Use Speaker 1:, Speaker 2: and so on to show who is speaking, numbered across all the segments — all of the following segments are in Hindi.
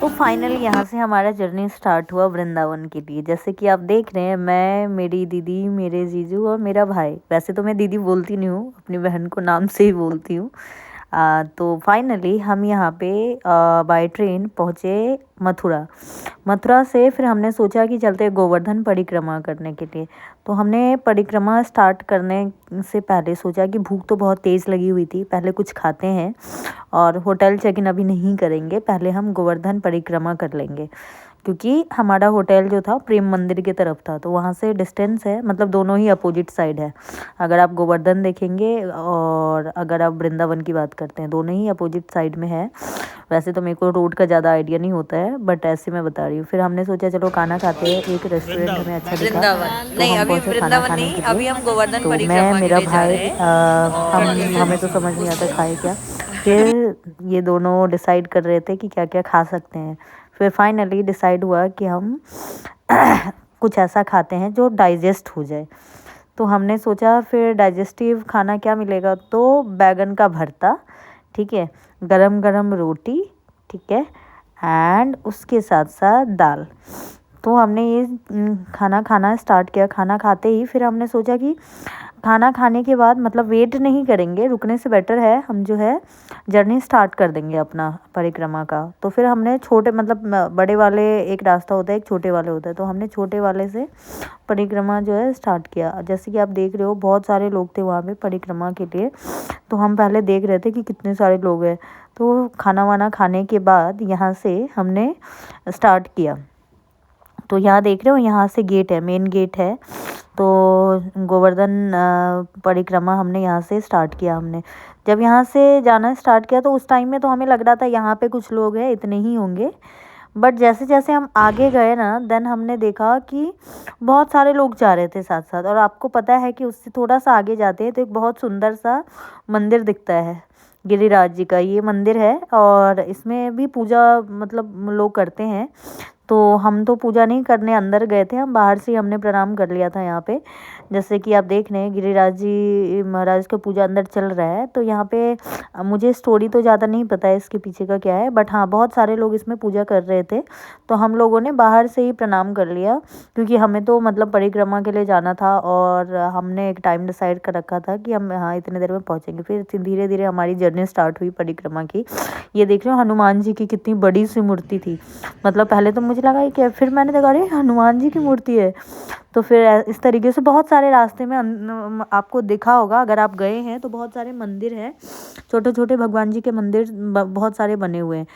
Speaker 1: तो फाइनली यहाँ से हमारा जर्नी स्टार्ट हुआ वृंदावन के लिए। जैसे कि आप देख रहे हैं, मैं, मेरी दीदी, मेरे जीजू और मेरा भाई। वैसे तो मैं दीदी बोलती नहीं हूँ, अपनी बहन को नाम से ही बोलती हूँ। तो फाइनली हम यहाँ पे बाय ट्रेन पहुँचे मथुरा। मथुरा से फिर हमने सोचा कि चलते गोवर्धन परिक्रमा करने के लिए। तो हमने परिक्रमा स्टार्ट करने से पहले सोचा कि भूख तो बहुत तेज़ लगी हुई थी, पहले कुछ खाते हैं और होटल चेक इन अभी नहीं करेंगे, पहले हम गोवर्धन परिक्रमा कर लेंगे। क्योंकि हमारा होटल जो था प्रेम मंदिर की तरफ था, तो वहाँ से डिस्टेंस है, मतलब दोनों ही अपोजिट साइड है। अगर आप गोवर्धन देखेंगे और अगर आप वृंदावन की बात करते हैं, दोनों ही अपोजिट साइड में है। वैसे तो मेरे को रोड का ज़्यादा आइडिया नहीं होता है, बट ऐसे मैं बता रही हूँ। फिर हमने सोचा चलो खाना खाते हैं, एक रेस्टोरेंट हमें अच्छा दिखा, तो हम पहुँचे खाना खाने के लिए। तो मैं, मेरा भाई, हम हमें तो समझ नहीं आता खाए क्या। फिर ये दोनों डिसाइड कर रहे थे कि क्या क्या खा सकते हैं। फिर फाइनली डिसाइड हुआ कि हम कुछ ऐसा खाते हैं जो डाइजेस्ट हो जाए। तो हमने सोचा फिर डाइजेस्टिव खाना क्या मिलेगा, तो बैगन का भरता, ठीक है, गरम गरम रोटी, ठीक है, एंड उसके साथ साथ दाल। तो हमने ये खाना खाना स्टार्ट किया। खाना खाते ही फिर हमने सोचा कि खाना खाने के बाद मतलब वेट नहीं करेंगे, रुकने से बेटर है हम जो है जर्नी स्टार्ट कर देंगे अपना परिक्रमा का। तो फिर हमने छोटे मतलब बड़े वाले एक रास्ता होता है, एक छोटे वाले होता है, तो हमने छोटे वाले से परिक्रमा जो है स्टार्ट किया। जैसे कि आप देख रहे हो बहुत सारे लोग थे वहाँ पे परिक्रमा के लिए, तो हम पहले देख रहे थे कि कितने सारे लोग हैं। तो खाना वाना खाने के बाद यहाँ से हमने स्टार्ट किया। तो यहाँ देख रहे हो, यहाँ से गेट है, मेन गेट है। तो गोवर्धन परिक्रमा हमने यहाँ से स्टार्ट किया। हमने जब यहाँ से जाना स्टार्ट किया तो उस टाइम में तो हमें लग रहा था यहाँ पे कुछ लोग हैं, इतने ही होंगे। बट जैसे जैसे हम आगे गए ना, देन हमने देखा कि बहुत सारे लोग जा रहे थे साथ साथ। और आपको पता है कि उससे थोड़ा सा आगे जाते हैं तो एक बहुत सुंदर सा मंदिर दिखता है, गिरिराज जी का ये मंदिर है। और इसमें भी पूजा मतलब लोग करते हैं। तो हम तो पूजा नहीं करने अंदर गए थे, हम बाहर से ही हमने प्रणाम कर लिया था यहाँ पे। जैसे कि आप देख रहे हैं गिरिराज जी महाराज का पूजा अंदर चल रहा है। तो यहाँ पे मुझे स्टोरी तो ज़्यादा नहीं पता है इसके पीछे का क्या है, बट हाँ बहुत सारे लोग इसमें पूजा कर रहे थे। तो हम लोगों ने बाहर से ही प्रणाम कर लिया, क्योंकि हमें तो मतलब परिक्रमा के लिए जाना था और हमने एक टाइम डिसाइड कर रखा था कि हम हाँ इतने देर में पहुँचेंगे। फिर धीरे धीरे हमारी जर्नी स्टार्ट हुई परिक्रमा की। ये देख रहे हो हनुमान जी की कितनी बड़ी सी मूर्ति थी। मतलब पहले तो मुझे लगा कि, फिर मैंने देखा अरे हनुमान जी की मूर्ति है। तो फिर इस तरीके से बहुत सारे रास्ते में आपको दिखा होगा, अगर आप गए हैं तो बहुत सारे मंदिर हैं, छोटे छोटे भगवान जी के मंदिर बहुत सारे बने हुए हैं।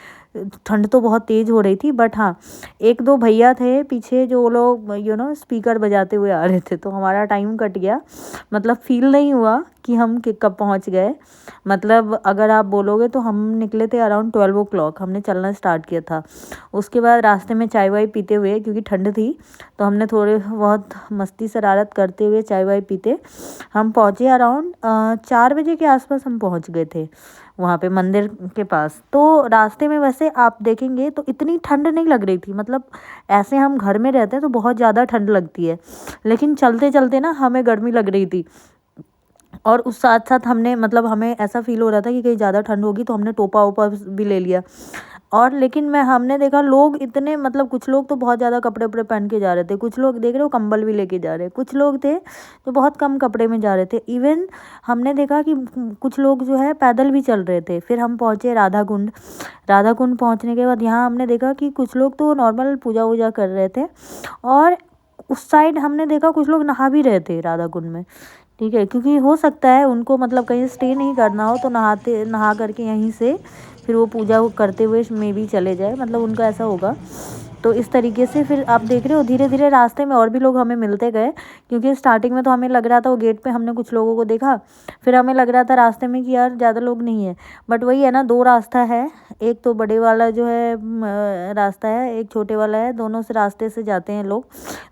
Speaker 1: ठंड तो बहुत तेज़ हो रही थी, बट हाँ एक दो भैया थे पीछे जो लोग स्पीकर बजाते हुए आ रहे थे, तो हमारा टाइम कट गया। मतलब फील नहीं हुआ कि हम कब पहुंच गए। मतलब अगर आप बोलोगे तो हम निकले थे अराउंड 12 o'clock, हमने चलना स्टार्ट किया था। उसके बाद रास्ते में चाय वाय पीते हुए, क्योंकि ठंड थी तो हमने थोड़े बहुत मस्ती शरारत करते हुए चाय वाय पीते हम पहुँचे। अराउंड 4 बजे के आसपास हम पहुँच गए थे वहाँ पे मंदिर के पास। तो रास्ते में वैसे आप देखेंगे तो इतनी ठंड नहीं लग रही थी। मतलब ऐसे हम घर में रहते हैं तो बहुत ज़्यादा ठंड लगती है, लेकिन चलते चलते ना हमें गर्मी लग रही थी। और उस साथ साथ हमने मतलब हमें ऐसा फील हो रहा था कि कहीं ज़्यादा ठंड होगी, तो हमने टोपा ओपा भी ले लिया। और लेकिन हमने देखा लोग इतने मतलब कुछ लोग तो बहुत ज़्यादा कपड़े उपड़े पहन के जा रहे थे, कुछ लोग देख रहे हो कंबल भी लेके जा रहे हैं, कुछ लोग थे जो बहुत कम कपड़े में जा रहे थे। इवन हमने देखा कि कुछ लोग जो है पैदल भी चल रहे थे। फिर हम पहुँचे राधा कुंड। राधा कुंड पहुँचने के बाद यहाँ हमने देखा कि कुछ लोग तो नॉर्मल पूजा वूजा कर रहे थे, और उस साइड हमने देखा कुछ लोग नहा भी रहे थे राधा कुंड में, ठीक है, क्योंकि हो सकता है उनको मतलब कहीं स्टे नहीं करना हो, तो नहा करके यहीं से फिर वो पूजा करते हुए में भी चले जाए, मतलब उनका ऐसा होगा। तो इस तरीके से फिर आप देख रहे हो धीरे धीरे रास्ते में और भी लोग हमें मिलते गए, क्योंकि स्टार्टिंग में तो हमें लग रहा था वो गेट पे हमने कुछ लोगों को देखा, फिर हमें लग रहा था रास्ते में कि यार ज़्यादा लोग नहीं है। बट वही है ना, दो रास्ता है, एक तो बड़े वाला जो है रास्ता है, एक छोटे वाला है, दोनों से रास्ते से जाते हैं लोग।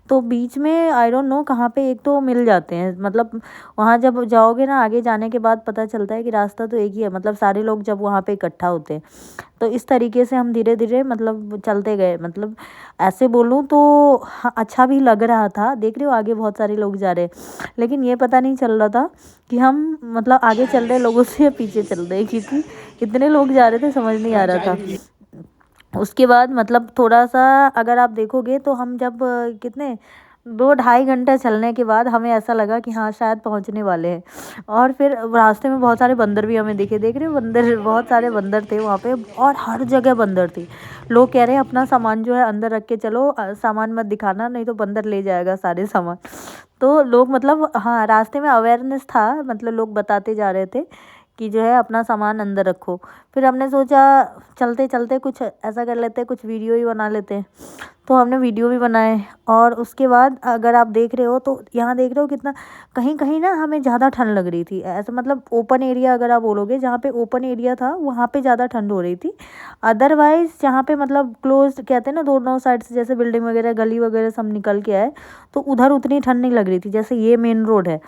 Speaker 1: तो बीच में आई डोंट नो कहाँ पे एक तो मिल जाते हैं। मतलब वहाँ जब जाओगे ना आगे जाने के बाद पता चलता है कि रास्ता तो एक ही है, मतलब सारे लोग जब वहाँ पे इकट्ठा होते हैं। तो इस तरीके से हम धीरे धीरे मतलब चलते गए। मतलब ऐसे बोलूँ तो हाँ, अच्छा भी लग रहा था। देख रहे हो आगे बहुत सारे लोग जा रहे हैं, लेकिन ये पता नहीं चल रहा था कि हम मतलब आगे चल रहे लोगों से या पीछे चल रहे, क्योंकि कितने लोग जा रहे थे समझ नहीं आ रहा था। उसके बाद मतलब थोड़ा सा अगर आप देखोगे तो हम जब कितने 2-2.5 घंटा चलने के बाद हमें ऐसा लगा कि हाँ शायद पहुंचने वाले हैं। और फिर रास्ते में बहुत सारे बंदर भी हमें दिखे, देख रहे हो बंदर, बहुत सारे बंदर थे वहाँ पे और हर जगह बंदर थे। लोग कह रहे हैं अपना सामान जो है अंदर रख के चलो, सामान मत दिखाना नहीं तो बंदर ले जाएगा सारे सामान। तो लोग मतलब हाँ रास्ते में अवेयरनेस था, मतलब लोग बताते जा रहे थे कि जो है अपना सामान अंदर रखो। फिर हमने सोचा चलते चलते कुछ ऐसा कर लेते हैं, कुछ वीडियो ही बना लेते हैं। तो हमने वीडियो भी बनाए। और उसके बाद अगर आप देख रहे हो तो यहाँ देख रहे हो कितना कहीं कहीं ना हमें ज़्यादा ठंड लग रही थी, ऐसा मतलब ओपन एरिया अगर आप बोलोगे जहाँ पे ओपन एरिया था वहाँ पे ज़्यादा ठंड हो रही थी। अदरवाइज़ जहाँ पे मतलब क्लोज कहते हैं ना दोनों साइड से, जैसे बिल्डिंग वगैरह गली वगैरह सब निकल के आए, तो उधर उतनी ठंड नहीं लग रही थी। जैसे ये मेन रोड है,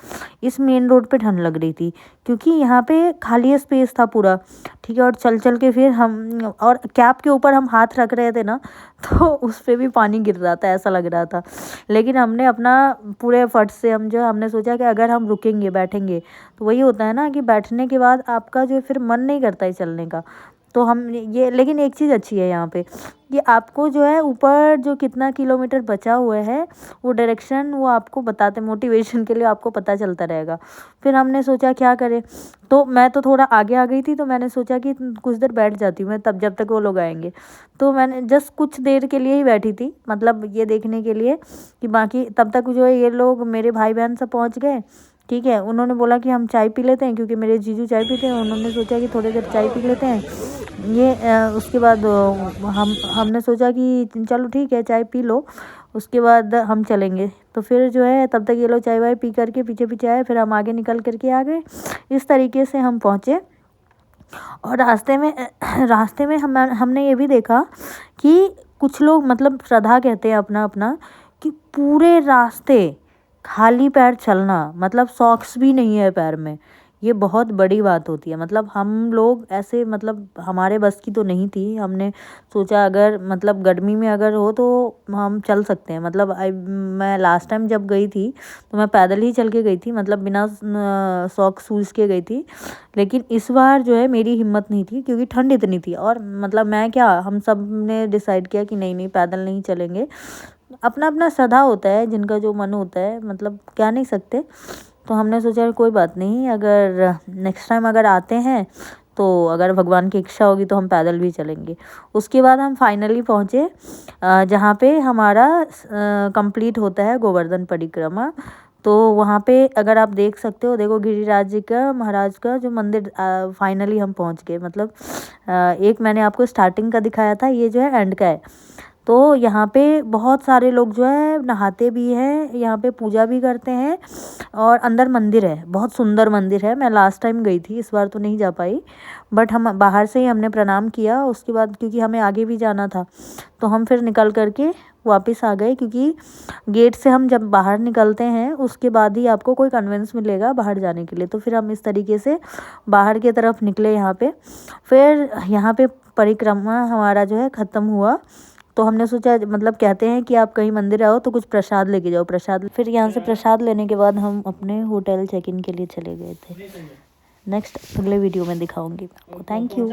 Speaker 1: इस मेन रोड पे ठंड लग रही थी क्योंकि यहाँ पे खाली स्पेस था पूरा, ठीक है। और चल चल के फिर हम और कैप के ऊपर हम हाथ रख रहे थे ना तो उस पे भी पानी गिर रहा था, ऐसा लग रहा था। लेकिन हमने अपना पूरे एफर्ट से हम जो हमने सोचा कि अगर हम रुकेंगे बैठेंगे तो वही होता है ना कि बैठने के बाद आपका जो फिर मन नहीं करता है चलने का। तो हम ये, लेकिन एक चीज़ अच्छी है यहाँ पे कि आपको जो है ऊपर जो कितना किलोमीटर बचा हुआ है वो डायरेक्शन वो आपको बताते, मोटिवेशन के लिए आपको पता चलता रहेगा। फिर हमने सोचा क्या करें, तो मैं तो थोड़ा आगे आ गई थी, तो मैंने सोचा कि कुछ देर बैठ जाती हूँ मैं तब जब तक वो लोग आएंगे। तो मैंने जस्ट कुछ देर के लिए ही बैठी थी, मतलब ये देखने के लिए कि बाकी तब तक जो है ये लोग मेरे भाई बहन सब पहुँच गए, ठीक है। उन्होंने बोला कि हम चाय पी लेते हैं क्योंकि मेरे जीजू चाय पीते हैं, उन्होंने सोचा कि थोड़ी देर चाय पी लेते हैं ये उसके बाद हमने सोचा कि चलो ठीक है चाय पी लो, उसके बाद हम चलेंगे। तो फिर जो है तब तक ये लोग चाय वाय पी करके पीछे पीछे आए, फिर हम आगे निकल करके आ गए। इस तरीके से हम पहुँचे। और रास्ते में हमने ये भी देखा कि कुछ लोग मतलब श्रद्धा कहते हैं अपना अपना कि पूरे रास्ते खाली पैर चलना, मतलब सॉक्स भी नहीं है पैर में, ये बहुत बड़ी बात होती है। मतलब हम लोग ऐसे मतलब हमारे बस की तो नहीं थी, हमने सोचा अगर मतलब गर्मी में अगर हो तो हम चल सकते हैं। मतलब मैं लास्ट टाइम जब गई थी तो मैं पैदल ही चल के गई थी, मतलब बिना सॉक्स शूज़ के गई थी। लेकिन इस बार जो है मेरी हिम्मत नहीं थी क्योंकि ठंड इतनी थी। और मतलब मैं क्या, हम सब ने डिसाइड किया कि नहीं नहीं पैदल नहीं चलेंगे, अपना अपना श्रद्धा होता है, जिनका जो मन होता है, मतलब कह नहीं सकते। तो हमने सोचा कोई बात नहीं, अगर नेक्स्ट टाइम अगर आते हैं तो अगर भगवान की इच्छा होगी तो हम पैदल भी चलेंगे। उसके बाद हम फाइनली पहुँचे जहाँ पे हमारा कंप्लीट होता है गोवर्धन परिक्रमा। तो वहाँ पे अगर आप देख सकते हो, देखो गिरिराज जी का महाराज का जो मंदिर, फाइनली हम पहुँच गए। मतलब एक मैंने आपको स्टार्टिंग का दिखाया था, ये जो है एंड का है। तो यहाँ पे बहुत सारे लोग जो है नहाते भी हैं, यहाँ पे पूजा भी करते हैं और अंदर मंदिर है, बहुत सुंदर मंदिर है। मैं लास्ट टाइम गई थी, इस बार तो नहीं जा पाई, बट हम बाहर से ही हमने प्रणाम किया। उसके बाद क्योंकि हमें आगे भी जाना था तो हम फिर निकल करके वापस आ गए, क्योंकि गेट से हम जब बाहर निकलते हैं उसके बाद ही आपको कोई कन्वेंस मिलेगा बाहर जाने के लिए। तो फिर हम इस तरीके से बाहर की तरफ निकले यहाँ पे। फिर यहाँ पे परिक्रमा हमारा जो है ख़त्म हुआ। तो हमने सोचा, मतलब कहते हैं कि आप कहीं मंदिर आओ तो कुछ प्रसाद लेके जाओ, प्रसाद। फिर यहाँ से प्रसाद लेने के बाद हम अपने होटल चेक इन के लिए चले गए थे। नेक्स्ट अगले वीडियो में दिखाऊंगी आपको। Thank you.